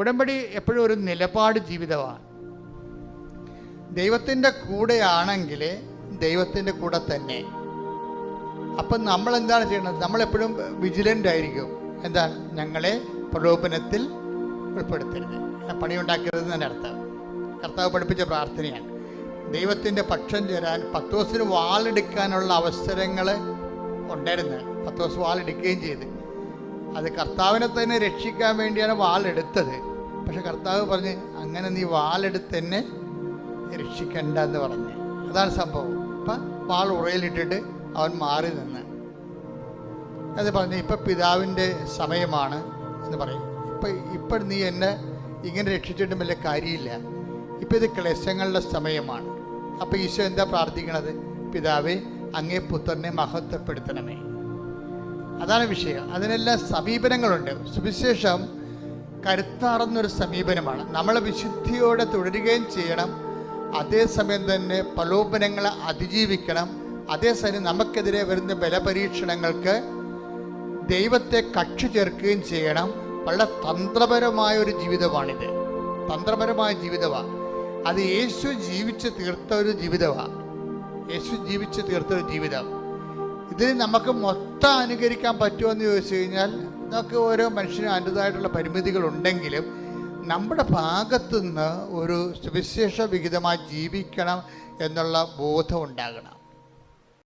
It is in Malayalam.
ഉടമ്പടി എപ്പോഴും ഒരു നിലപാട് ജീവിതമാണ്. ദൈവത്തിൻ്റെ കൂടെയാണെങ്കിൽ ദൈവത്തിൻ്റെ കൂടെ തന്നെ. അപ്പം നമ്മൾ എന്താണ് ചെയ്യേണ്ടത്? നമ്മളെപ്പോഴും വിജിലൻ്റ് ആയിരിക്കും. എന്താണ്? ഞങ്ങളെ പ്രലോഭനത്തിൽ ഉൾപ്പെടുത്തരുത്, പണിയുണ്ടാക്കരുത് തന്നെ അർത്ഥം. കർത്താവ് പഠിപ്പിച്ച പ്രാർത്ഥനയാണ്. ദൈവത്തിൻ്റെ പക്ഷം ചേരാൻ പത്രോസിന് വാളെടുക്കാനുള്ള അവസരങ്ങൾ ഉണ്ടായിരുന്നു. പത്രോസ് വാളെടുക്കുകയും ചെയ്ത്. അത് കർത്താവിനെ തന്നെ രക്ഷിക്കാൻ വേണ്ടിയാണ് വാളെടുത്തത്. പക്ഷെ കർത്താവ് പറഞ്ഞ് അങ്ങനെ നീ വാളെടുത്ത് എന്നെ രക്ഷിക്കണ്ട എന്ന് പറഞ്ഞ്. അതാണ് സംഭവം. അപ്പം വാൾ ഉറയിലിട്ടിട്ട് അവൻ മാറി നിന്ന് അത് പറഞ്ഞ് ഇപ്പം പിതാവിൻ്റെ സമയമാണ് എന്ന് പറയും. ഇപ്പം നീ എന്നെ ഇങ്ങനെ രക്ഷിച്ചിട്ടും വലിയ കാര്യമില്ല, ഇപ്പം ഇത് ക്ലേശങ്ങളുടെ സമയമാണ്. അപ്പം ഈശോ എന്താ പ്രാർത്ഥിക്കണത്? പിതാവേ, അങ്ങേ പുത്രനെ മഹത്വപ്പെടുത്തണമേ. അതാണ് വിഷയം. അതിനെല്ലാം സമീപനങ്ങളുണ്ട്. സുവിശേഷം കരുത്താർന്നൊരു സമീപനമാണ്. നമ്മൾ വിശുദ്ധിയോടെ തുടരുകയും ചെയ്യണം, അതേസമയം തന്നെ പ്രലോഭനങ്ങളെ അതിജീവിക്കണം. അതേസമയം നമുക്കെതിരെ വരുന്ന ബലപരീക്ഷണങ്ങൾക്ക് ദൈവത്തെ കക്ഷി ചേർക്കുകയും ചെയ്യണം. വളരെ തന്ത്രപരമായ ഒരു ജീവിതമാണിത്. തന്ത്രപരമായ ജീവിതമാണ്. അത് യേശു ജീവിച്ച് തീർത്ത ഒരു ജീവിതമാണ്. യേശു ജീവിച്ച് തീർത്ത ഒരു ജീവിതം. ഇതിന് നമുക്ക് മൊത്തം അനുകരിക്കാൻ പറ്റുമെന്ന് ചോദിച്ചു കഴിഞ്ഞാൽ നമുക്ക് ഓരോ മനുഷ്യനും അതിൻ്റെതായിട്ടുള്ള പരിമിതികളുണ്ടെങ്കിലും നമ്മുടെ ഭാഗത്തുനിന്ന് ഒരു സുവിശേഷ വിഹിതമായി ജീവിക്കണം എന്നുള്ള ബോധം ഉണ്ടാകണം.